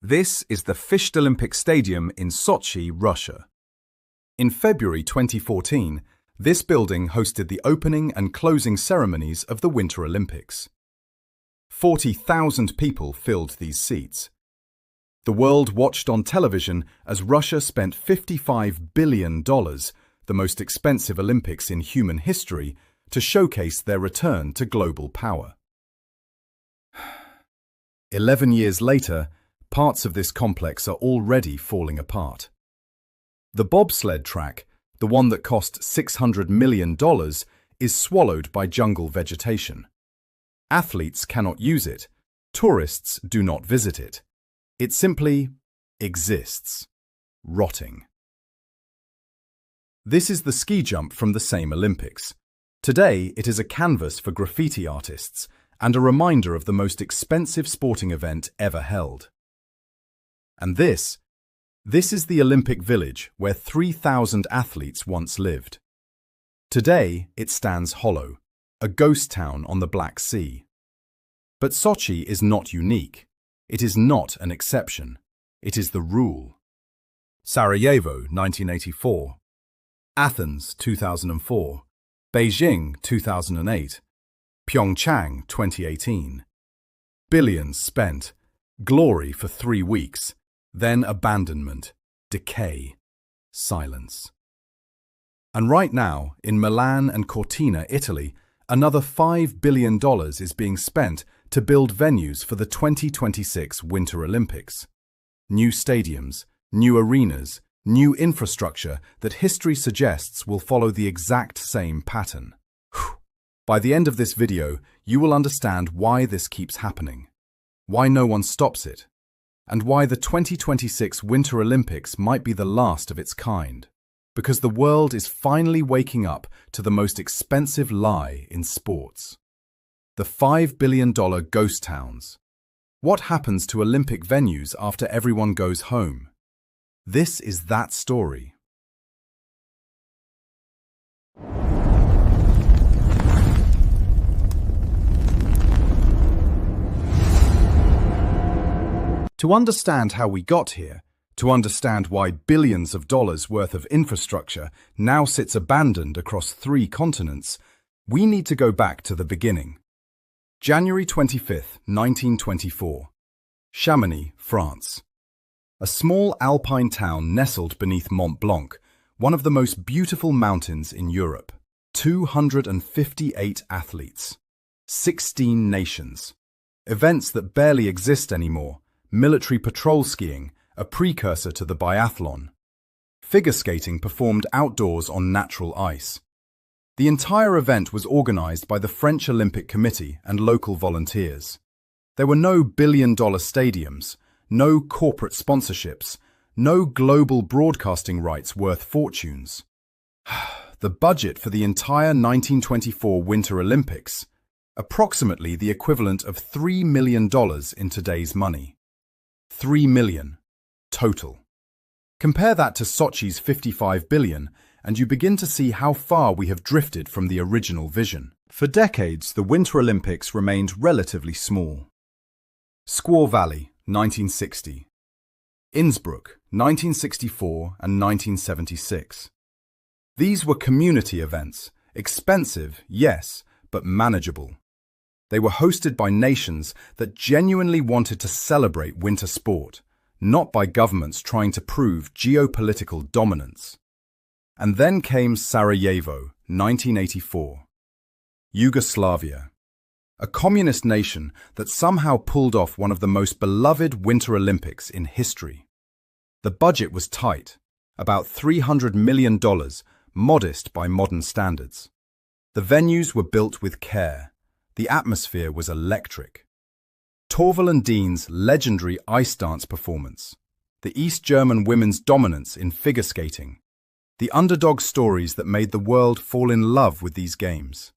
This is the Fished Olympic Stadium in Sochi, Russia. In February 2014, this building hosted the opening and closing ceremonies of the Winter Olympics. 40,000 people filled these seats. The world watched on television as Russia spent $55 billion, the most expensive Olympics in human history, to showcase their return to global power. 11 years later, parts of this complex are already falling apart. The bobsled track, the one that cost $600 million, is swallowed by jungle vegetation. Athletes cannot use it. Tourists do not visit it. It simply exists, rotting. This is the ski jump from the same Olympics. Today, it is a canvas for graffiti artists and a reminder of the most expensive sporting event ever held. And this is the Olympic Village where 3,000 athletes once lived. Today, it stands hollow, a ghost town on the Black Sea. But Sochi is not unique. It is not an exception. It is the rule. Sarajevo, 1984. Athens, 2004. Beijing, 2008. PyeongChang, 2018. Billions spent. Glory for 3 weeks. Then abandonment, decay, silence. And right now, in Milan and Cortina, Italy, another $5 billion is being spent to build venues for the 2026 Winter Olympics. New stadiums, new arenas, new infrastructure that history suggests will follow the exact same pattern. By the end of this video, you will understand why this keeps happening, why no one stops it, and why the 2026 Winter Olympics might be the last of its kind. Because the world is finally waking up to the most expensive lie in sports. The $5 billion ghost towns. What happens to Olympic venues after everyone goes home? This is that story. To understand how we got here, to understand why billions of dollars worth of infrastructure now sits abandoned across 3 continents, we need to go back to the beginning. January 25, 1924. Chamonix, France. A small alpine town nestled beneath Mont Blanc, one of the most beautiful mountains in Europe. 258 athletes. 16 nations. Events that barely exist anymore. Military patrol skiing, a precursor to the biathlon. Figure skating performed outdoors on natural ice. The entire event was organized by the French Olympic Committee and local volunteers. There were no billion-dollar stadiums, no corporate sponsorships, no global broadcasting rights worth fortunes. The budget for the entire 1924 Winter Olympics, approximately the equivalent of $3 million in today's money. 3 million, total. Compare that to Sochi's $55 billion, and you begin to see how far we have drifted from the original vision. For decades, the Winter Olympics remained relatively small. Squaw Valley, 1960. Innsbruck, 1964 and 1976. These were community events, expensive, yes, but manageable. They were hosted by nations that genuinely wanted to celebrate winter sport, not by governments trying to prove geopolitical dominance. And then came Sarajevo, 1984. Yugoslavia. A communist nation that somehow pulled off one of the most beloved Winter Olympics in history. The budget was tight, about $300 million, modest by modern standards. The venues were built with care. The atmosphere was electric. Torval and Dean's legendary ice dance performance, the East German women's dominance in figure skating, the underdog stories that made the world fall in love with these games.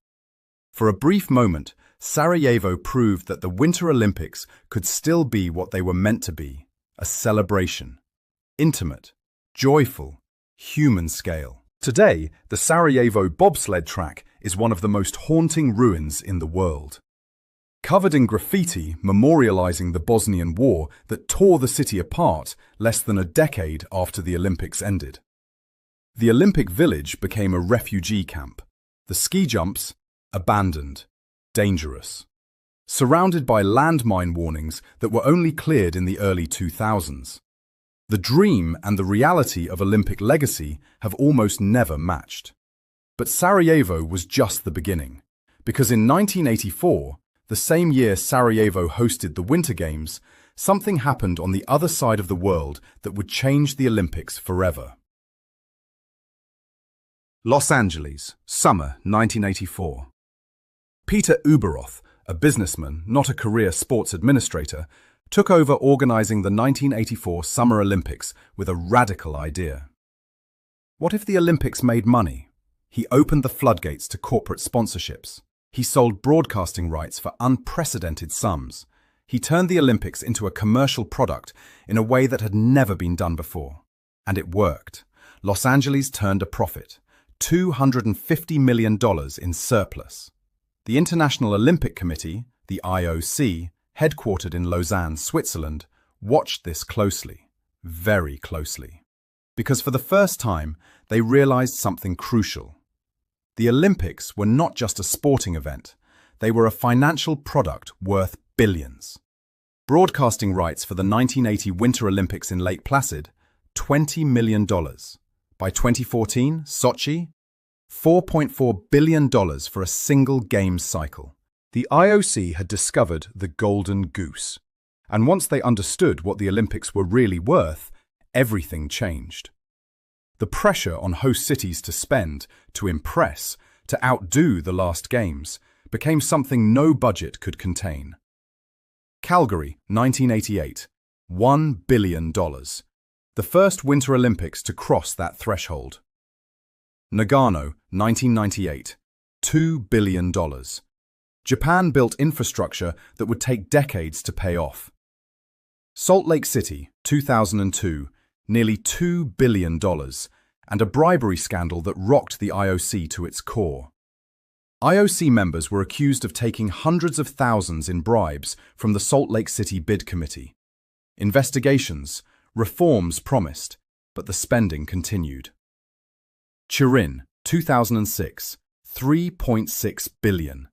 For a brief moment, Sarajevo proved that the Winter Olympics could still be what they were meant to be, a celebration. Intimate, joyful, human scale. Today, the Sarajevo bobsled track is one of the most haunting ruins in the world. covered in graffiti memorializing the Bosnian War that tore the city apart less than a decade after the Olympics ended. The Olympic Village became a refugee camp. The ski jumps, abandoned, dangerous. Surrounded by landmine warnings that were only cleared in the early 2000s. The dream and the reality of Olympic legacy have almost never matched. But Sarajevo was just the beginning, because in 1984, the same year Sarajevo hosted the Winter Games, something happened on the other side of the world that would change the Olympics forever. Los Angeles, summer 1984. Peter Uberoth, a businessman, not a career sports administrator, took over organizing the 1984 Summer Olympics with a radical idea. What if the Olympics made money? He opened the floodgates to corporate sponsorships. He sold broadcasting rights for unprecedented sums. He turned the Olympics into a commercial product in a way that had never been done before. And it worked. Los Angeles turned a profit, $250 million in surplus. The International Olympic Committee, the IOC, headquartered in Lausanne, Switzerland, watched this closely, very closely. Because for the first time, they realized something crucial. The Olympics were not just a sporting event, they were a financial product worth billions. Broadcasting rights for the 1980 Winter Olympics in Lake Placid, $20 million. By 2014, Sochi, $4.4 billion for a single Games cycle. The IOC had discovered the golden goose. And once they understood what the Olympics were really worth, everything changed. The pressure on host cities to spend, to impress, to outdo the last Games, became something no budget could contain. Calgary, 1988, $1 billion. The first Winter Olympics to cross that threshold. Nagano, 1998, $2 billion. Japan built infrastructure that would take decades to pay off. Salt Lake City, 2002, nearly $2 billion, and a bribery scandal that rocked the IOC to its core. IOC members were accused of taking hundreds of thousands in bribes from the Salt Lake City Bid Committee. Investigations, reforms promised, but the spending continued. Turin, 2006, $3.6 billion.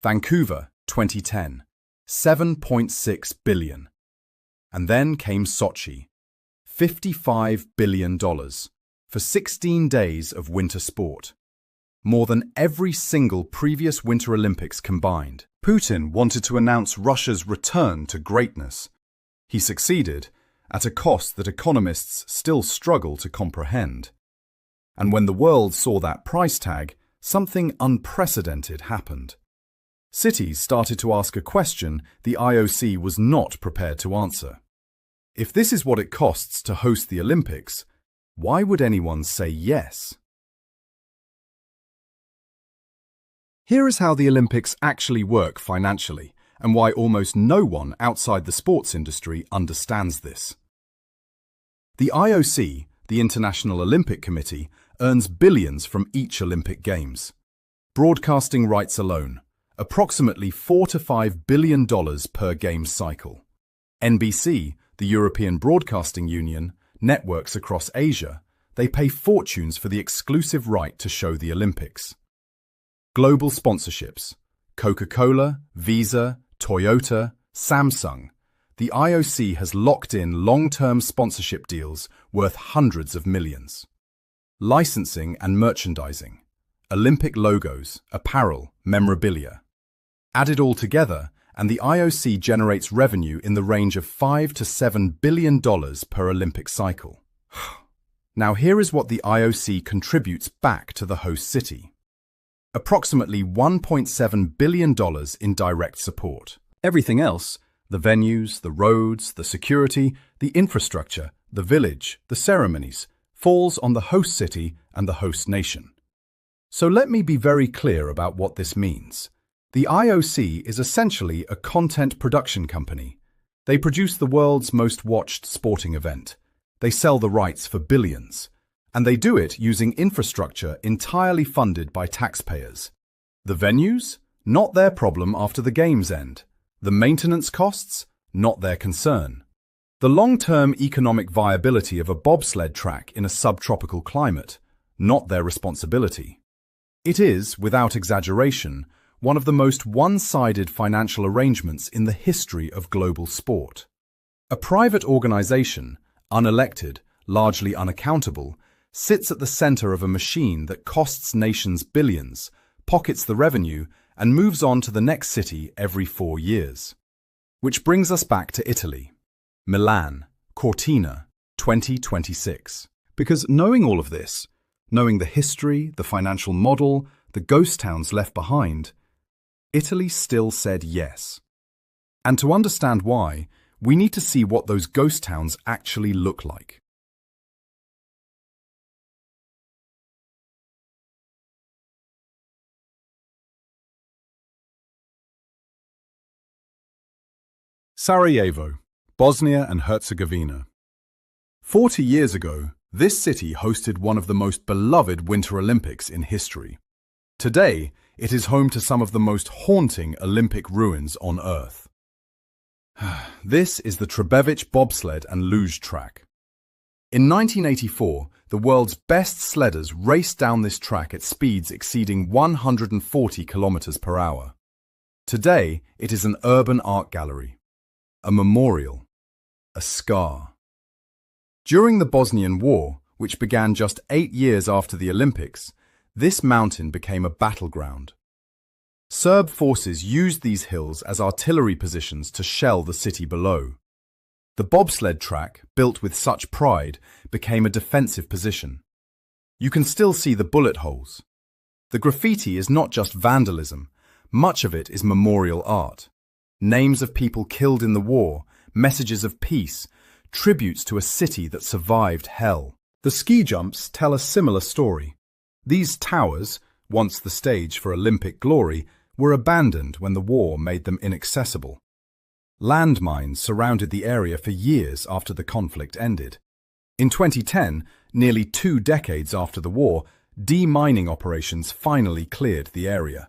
Vancouver, 2010, $7.6 billion. And then came Sochi, $55 billion, for 16 days of winter sport. More than every single previous Winter Olympics combined. Putin wanted to announce Russia's return to greatness. He succeeded, at a cost that economists still struggle to comprehend. And when the world saw that price tag, something unprecedented happened. Cities started to ask a question the IOC was not prepared to answer. If this is what it costs to host the Olympics, why would anyone say yes? Here is how the Olympics actually work financially, and why almost no one outside the sports industry understands this. The IOC, the International Olympic Committee, earns billions from each Olympic Games. Broadcasting rights alone, approximately $4 to $5 billion per Games cycle. NBC, the European Broadcasting Union, networks across Asia, they pay fortunes for the exclusive right to show the Olympics. Global sponsorships, Coca-Cola, Visa, Toyota, Samsung. The IOC has locked in long-term sponsorship deals worth hundreds of millions. Licensing and merchandising, Olympic logos, apparel, memorabilia. Add it all together, and the IOC generates revenue in the range of $5 to $7 billion per Olympic cycle. Now here is what the IOC contributes back to the host city. Approximately $1.7 billion in direct support. Everything else, the venues, the roads, the security, the infrastructure, the village, the ceremonies, falls on the host city and the host nation. So let me be very clear about what this means. The IOC is essentially a content production company. They produce the world's most watched sporting event. They sell the rights for billions. And they do it using infrastructure entirely funded by taxpayers. The venues? not their problem after the games end. The maintenance costs, not their concern. The long-term economic viability of a bobsled track in a subtropical climate, not their responsibility. It is, without exaggeration, one of the most one-sided financial arrangements in the history of global sport. A private organization, unelected, largely unaccountable, sits at the center of a machine that costs nations billions, pockets the revenue, and moves on to the next city every 4 years. Which brings us back to Italy. Milan, Cortina, 2026. Because knowing all of this, knowing the history, the financial model, the ghost towns left behind, Italy still said yes. And to understand why, we need to see what those ghost towns actually look like. Sarajevo, Bosnia and Herzegovina. 40 years ago, this city hosted one of the most beloved Winter Olympics in history. Today, it is home to some of the most haunting Olympic ruins on Earth. This is the Trebevich bobsled and luge track. In 1984, the world's best sledders raced down this track at speeds exceeding 140 kilometers per hour. Today, it is an urban art gallery, a memorial, a scar. During the Bosnian War, which began just 8 years after the Olympics, this mountain became a battleground. Serb forces used these hills as artillery positions to shell the city below. The bobsled track, built with such pride, became a defensive position. You can still see the bullet holes. The graffiti is not just vandalism, much of it is memorial art. Names of people killed in the war, messages of peace, tributes to a city that survived hell. The ski jumps tell a similar story. These towers, once the stage for Olympic glory, were abandoned when the war made them inaccessible. Landmines surrounded the area for years after the conflict ended. In 2010, nearly 2 decades after the war, demining operations finally cleared the area.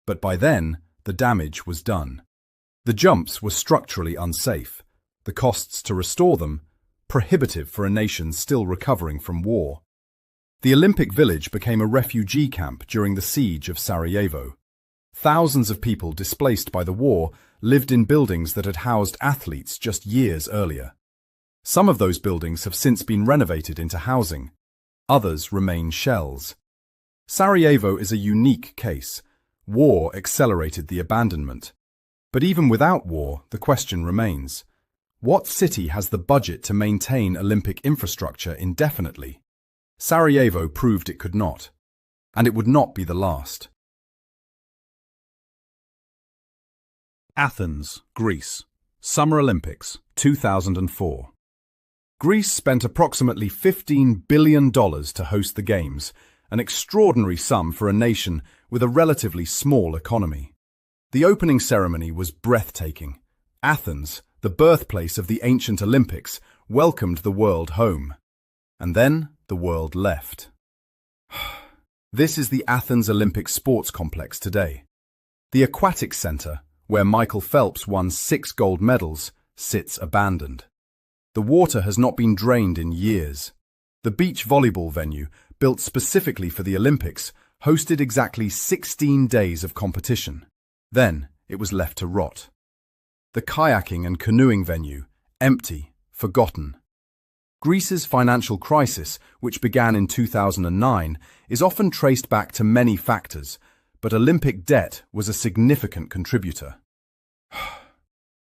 But by then, the damage was done. The jumps were structurally unsafe, the costs to restore them prohibitive for a nation still recovering from war. The Olympic Village became a refugee camp during the siege of Sarajevo. Thousands of people displaced by the war lived in buildings that had housed athletes just years earlier. Some of those buildings have since been renovated into housing. Others remain shells. Sarajevo is a unique case. War accelerated the abandonment. But even without war, the question remains: what city has the budget to maintain Olympic infrastructure indefinitely? Sarajevo proved it could not, and it would not be the last. Athens, Greece. Summer Olympics, 2004. Greece spent approximately $15 billion to host the Games, an extraordinary sum for a nation with a relatively small economy. The opening ceremony was breathtaking. Athens, the birthplace of the ancient Olympics, welcomed the world home. And then the world left. This is the Athens Olympic Sports Complex today. The Aquatic Centre, where Michael Phelps won 6 gold medals, sits abandoned. The water has not been drained in years. The beach volleyball venue, built specifically for the Olympics, hosted exactly 16 days of competition. Then it was left to rot. The kayaking and canoeing venue, empty, forgotten. Greece's financial crisis, which began in 2009, is often traced back to many factors, but Olympic debt was a significant contributor.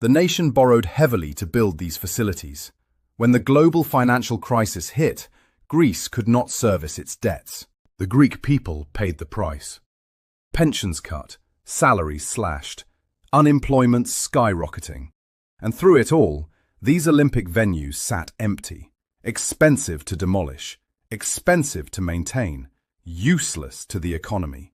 The nation borrowed heavily to build these facilities. When the global financial crisis hit, Greece could not service its debts. The Greek people paid the price. Pensions cut, salaries slashed, unemployment skyrocketing. And through it all, these Olympic venues sat empty, expensive to demolish, expensive to maintain, useless to the economy.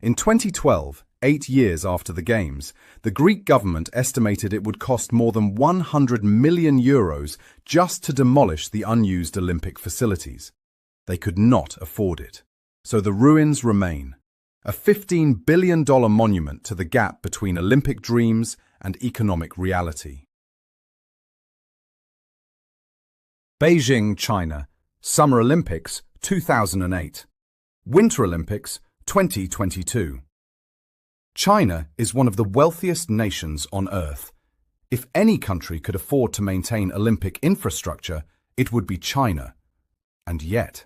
In 2012, 8 years after the Games, the Greek government estimated it would cost more than €100 million just to demolish the unused Olympic facilities. They could not afford it. So the ruins remain, a $15 billion monument to the gap between Olympic dreams and economic reality. Beijing, China, Summer Olympics 2008, Winter Olympics 2022. China is one of the wealthiest nations on Earth. If any country could afford to maintain Olympic infrastructure, it would be China. And yet.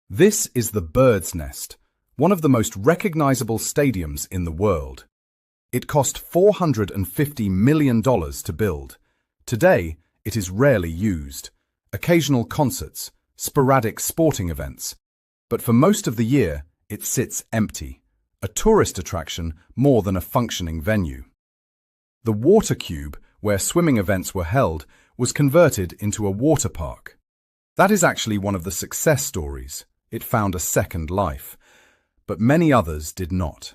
This is the Bird's Nest, one of the most recognizable stadiums in the world. It cost $450 million to build. Today, it is rarely used. Occasional concerts, sporadic sporting events. But for most of the year, it sits empty, a tourist attraction more than a functioning venue. The water cube, where swimming events were held, was converted into a water park. That is actually one of the success stories. It found a second life. But many others did not.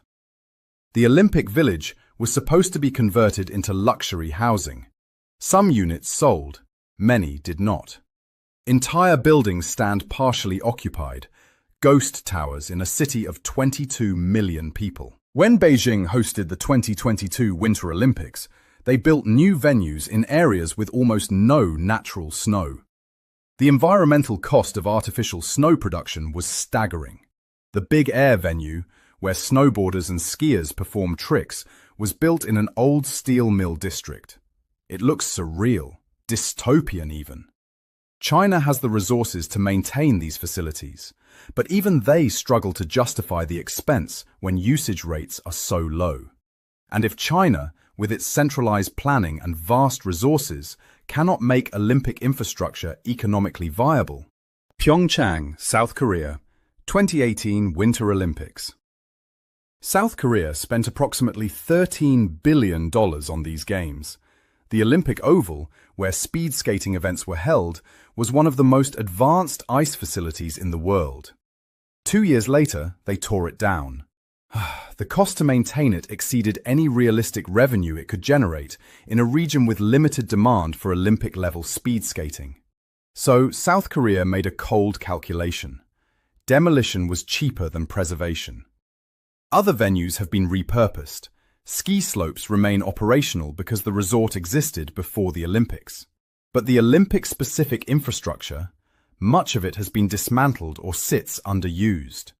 The Olympic Village was supposed to be converted into luxury housing. Some units sold, many did not. Entire buildings stand partially occupied, ghost towers in a city of 22 million people. When Beijing hosted the 2022 Winter Olympics, they built new venues in areas with almost no natural snow. The environmental cost of artificial snow production was staggering. The Big Air venue, where snowboarders and skiers perform tricks, was built in an old steel mill district. It looks surreal, dystopian even. China has the resources to maintain these facilities, but even they struggle to justify the expense when usage rates are so low. And if China, with its centralized planning and vast resources, cannot make Olympic infrastructure economically viable. PyeongChang, South Korea, 2018 Winter Olympics. South Korea spent approximately $13 billion on these games. The Olympic Oval, where speed skating events were held, was one of the most advanced ice facilities in the world. 2 years later, they tore it down. The cost to maintain it exceeded any realistic revenue it could generate in a region with limited demand for Olympic-level speed skating. So South Korea made a cold calculation. Demolition was cheaper than preservation. Other venues have been repurposed. Ski slopes remain operational because the resort existed before the Olympics. But the Olympic-specific infrastructure, much of it has been dismantled or sits underused.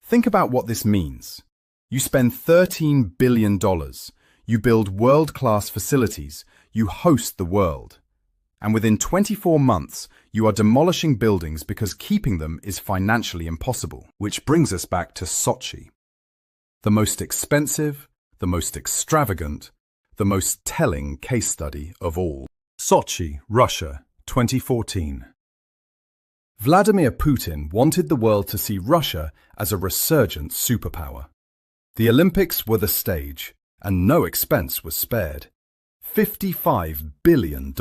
Think about what this means. You spend $13 billion. You build world-class facilities. You host the world. And within 24 months, you are demolishing buildings because keeping them is financially impossible. Which brings us back to Sochi. The most expensive, the most extravagant, the most telling case study of all. Sochi, Russia, 2014. Vladimir Putin wanted the world to see Russia as a resurgent superpower. The Olympics were the stage, and no expense was spared. $55 billion.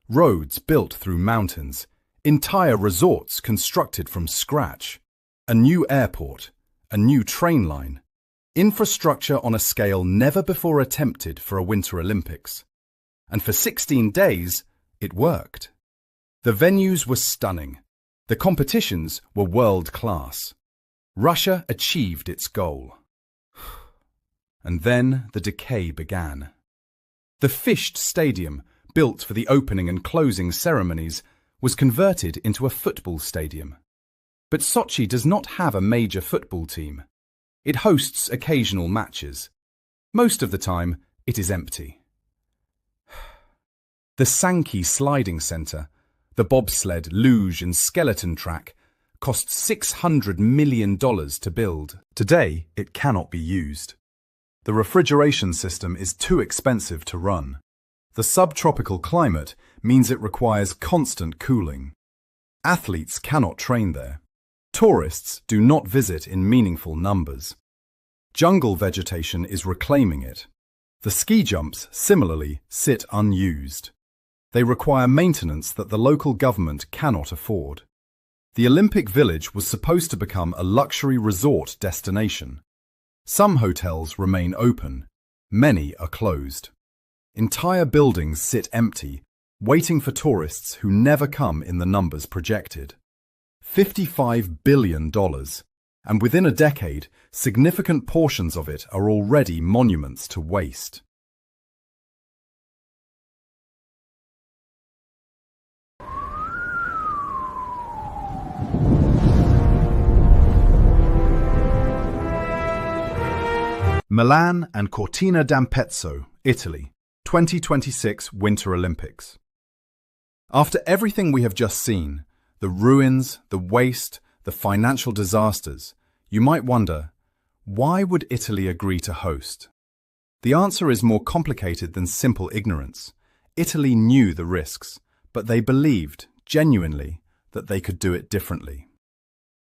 Roads built through mountains, entire resorts constructed from scratch, a new airport, a new train line, infrastructure on a scale never before attempted for a Winter Olympics. And for 16 days, it worked. The venues were stunning. The competitions were world-class. Russia achieved its goal. And then the decay began. The Fished Stadium, built for the opening and closing ceremonies, was converted into a football stadium. But Sochi does not have a major football team. It hosts occasional matches. Most of the time, it is empty. The Sankey Sliding Centre, the bobsled, luge and skeleton track, cost $600 million to build. Today, it cannot be used. The refrigeration system is too expensive to run. The subtropical climate means it requires constant cooling. Athletes cannot train there. Tourists do not visit in meaningful numbers. Jungle vegetation is reclaiming it. The ski jumps, similarly, sit unused. They require maintenance that the local government cannot afford. The Olympic Village was supposed to become a luxury resort destination. Some hotels remain open. Many are closed. Entire buildings sit empty, waiting for tourists who never come in the numbers projected. $55 billion. and within a decade, significant portions of it are already monuments to waste. Milan and Cortina d'Ampezzo, Italy, 2026 Winter Olympics. After everything we have just seen, the ruins, the waste, the financial disasters, you might wonder, why would Italy agree to host? The answer is more complicated than simple ignorance. Italy knew the risks, but they believed, genuinely, that they could do it differently.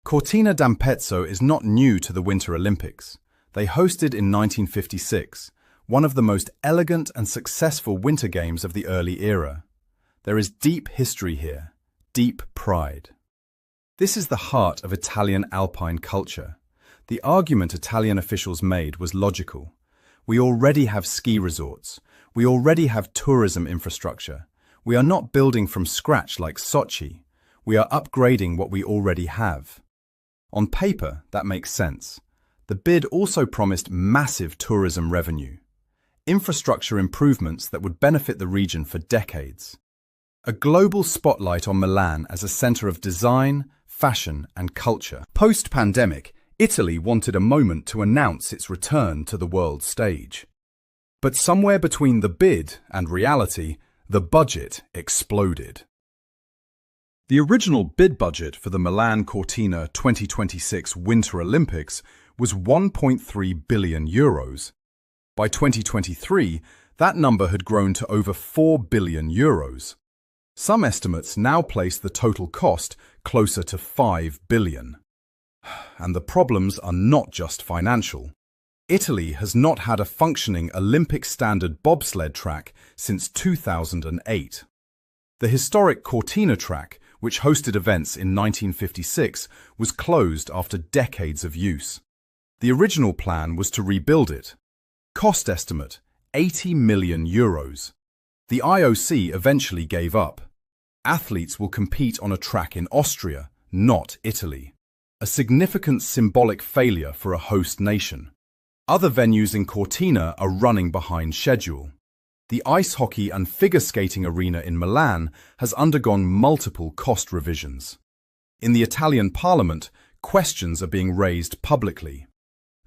Cortina d'Ampezzo is not new to the Winter Olympics. They hosted in 1956, one of the most elegant and successful Winter Games of the early era. There is deep history here, deep pride. This is the heart of Italian alpine culture. The argument Italian officials made was logical. We already have ski resorts. We already have tourism infrastructure. We are not building from scratch like Sochi. We are upgrading what we already have. On paper, that makes sense. The bid also promised massive tourism revenue, infrastructure improvements that would benefit the region for decades. A global spotlight on Milan as a center of design, fashion, and culture. Post-pandemic, Italy wanted a moment to announce its return to the world stage. But somewhere between the bid and reality, the budget exploded. The original bid budget for the Milan Cortina 2026 Winter Olympics was €1.3 billion. By 2023, that number had grown to over €4 billion. Some estimates now place the total cost closer to €5 billion. And the problems are not just financial. Italy has not had a functioning Olympic standard bobsled track since 2008. The historic Cortina track, which hosted events in 1956, was closed after decades of use. The original plan was to rebuild it. Cost estimate, €80 million. The IOC eventually gave up. Athletes will compete on a track in Austria, not Italy. A significant symbolic failure for a host nation. Other venues in Cortina are running behind schedule. The ice hockey and figure skating arena in Milan has undergone multiple cost revisions. In the Italian parliament, questions are being raised publicly.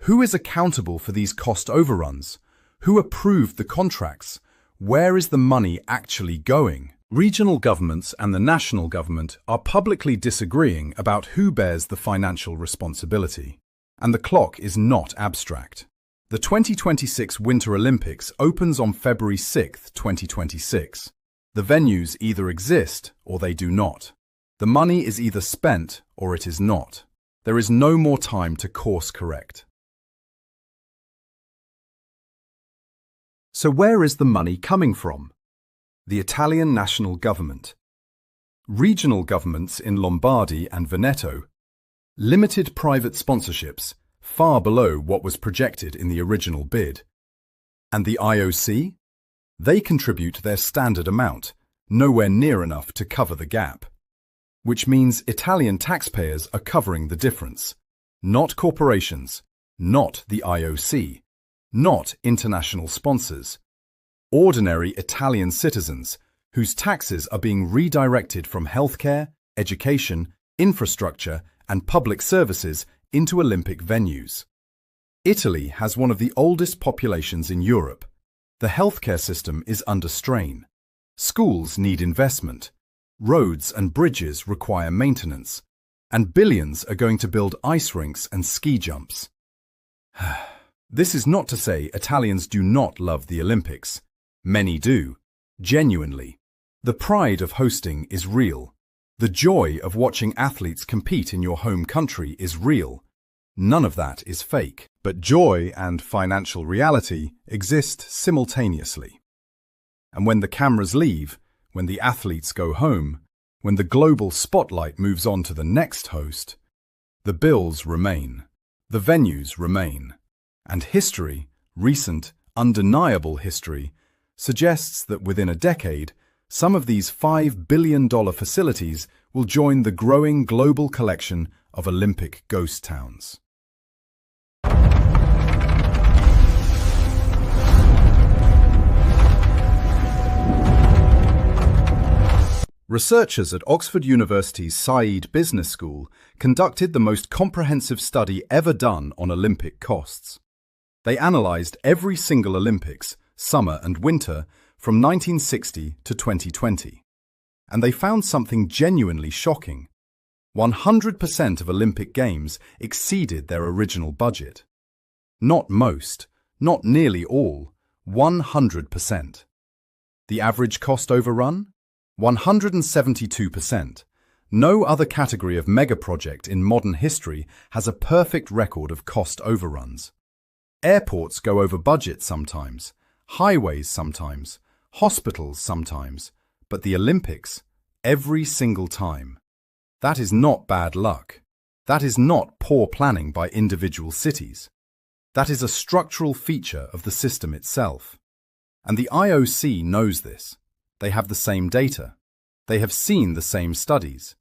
Who is accountable for these cost overruns? Who approved the contracts? Where is the money actually going? Regional governments and the national government are publicly disagreeing about who bears the financial responsibility. And the clock is not abstract. The 2026 Winter Olympics opens on February 6, 2026. The venues either exist or they do not. The money is either spent or it is not. There is no more time to course correct. So where is the money coming from? The Italian national government, regional governments in Lombardy and Veneto, limited private sponsorships, far below what was projected in the original bid. And the IOC? They contribute their standard amount, nowhere near enough to cover the gap. Which means Italian taxpayers are covering the difference. Not corporations, not the IOC, not international sponsors. Ordinary Italian citizens whose taxes are being redirected from healthcare, education, infrastructure, and public services into Olympic venues. Italy has one of the oldest populations in Europe. The healthcare system is under strain. Schools need investment. Roads and bridges require maintenance. And billions are going to build ice rinks and ski jumps. This is not to say Italians do not love the Olympics. Many do, genuinely. The pride of hosting is real. The joy of watching athletes compete in your home country is real. None of that is fake. But joy and financial reality exist simultaneously. And when the cameras leave, when the athletes go home, when the global spotlight moves on to the next host, the bills remain, the venues remain, and history, recent, undeniable history, suggests that within a decade, some of these $5 billion facilities will join the growing global collection of Olympic ghost towns. Researchers at Oxford University's Said Business School conducted the most comprehensive study ever done on Olympic costs. They analysed every single Olympics, summer and winter, from 1960 to 2020. And they found something genuinely shocking. 100% of Olympic Games exceeded their original budget. Not most, not nearly all, 100%. The average cost overrun? 172%. No other category of mega-project in modern history has a perfect record of cost overruns. Airports go over budget sometimes, highways sometimes, hospitals sometimes, but the Olympics, every single time. That is not bad luck. That is not poor planning by individual cities. That is a structural feature of the system itself. And the IOC knows this. They have the same data. They have seen the same studies.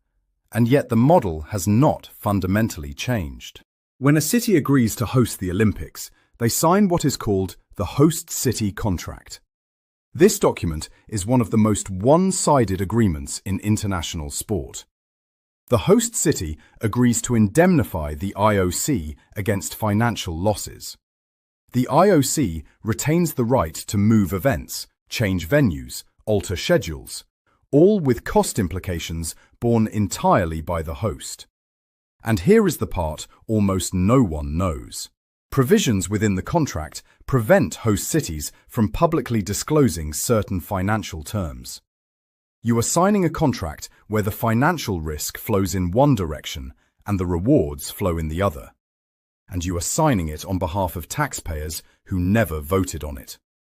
And yet the model has not fundamentally changed. When a city agrees to host the Olympics, they sign what is called the Host City Contract. This document is one of the most one-sided agreements in international sport. The host city agrees to indemnify the IOC against financial losses. The IOC retains the right to move events, change venues, alter schedules, all with cost implications borne entirely by the host. And here is the part almost no one knows. Provisions within the contract prevent host cities from publicly disclosing certain financial terms. You are signing a contract where the financial risk flows in one direction and the rewards flow in the other. And you are signing it on behalf of taxpayers who never voted on it,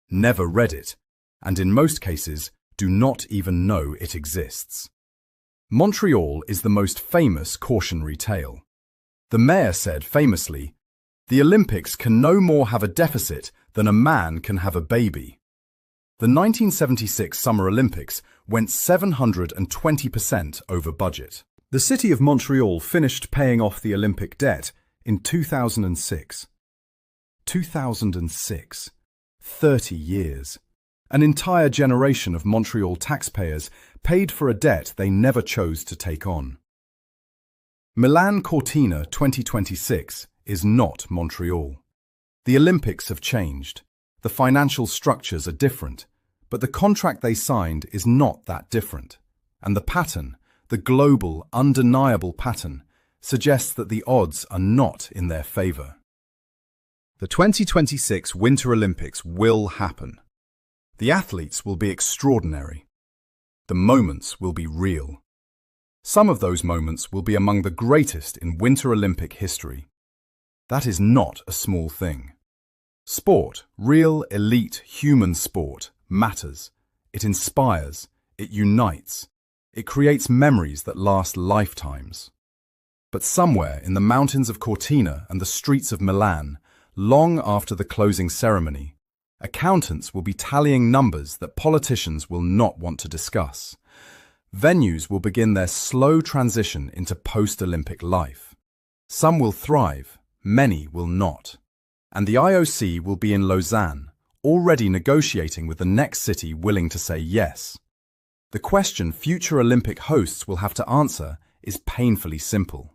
never read it, and in most cases do not even know it exists. Montreal is the most famous cautionary tale. The mayor said famously, "The Olympics can no more have a deficit than a man can have a baby." The 1976 Summer Olympics went 720% over budget. The city of Montreal finished paying off the Olympic debt in 2006. 2006. 30 years. An entire generation of Montreal taxpayers paid for a debt they never chose to take on. Milan Cortina 2026 is not Montreal. The Olympics have changed. The financial structures are different, but the contract they signed is not that different. And the pattern, the global, undeniable pattern, suggests that the odds are not in their favor. The 2026 Winter Olympics will happen. The athletes will be extraordinary. The moments will be real. Some of those moments will be among the greatest in Winter Olympic history. That is not a small thing. Sport, real, elite, human sport, matters. It inspires. It unites. It creates memories that last lifetimes. But somewhere in the mountains of Cortina and the streets of Milan, long after the closing ceremony, accountants will be tallying numbers that politicians will not want to discuss. Venues will begin their slow transition into post-Olympic life. Some will thrive, many will not. And the IOC will be in Lausanne, already negotiating with the next city willing to say yes. The question future Olympic hosts will have to answer is painfully simple.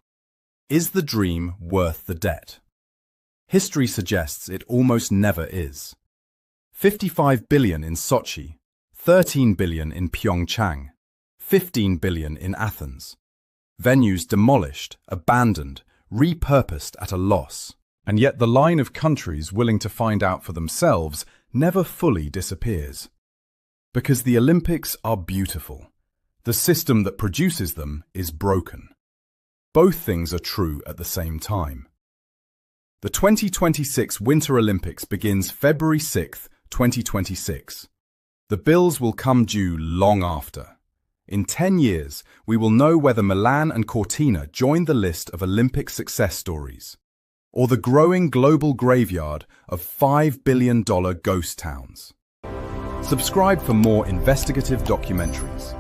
Is the dream worth the debt? History suggests it almost never is. 55 billion in Sochi, 13 billion in PyeongChang, 15 billion in Athens. Venues demolished, abandoned, repurposed at a loss. And yet the line of countries willing to find out for themselves never fully disappears. Because the Olympics are beautiful. The system that produces them is broken. Both things are true at the same time. The 2026 Winter Olympics begins February 6, 2026. The bills will come due long after. In 10 years, we will know whether Milan and Cortina joined the list of Olympic success stories, or the growing global graveyard of $5 billion ghost towns. Subscribe for more investigative documentaries.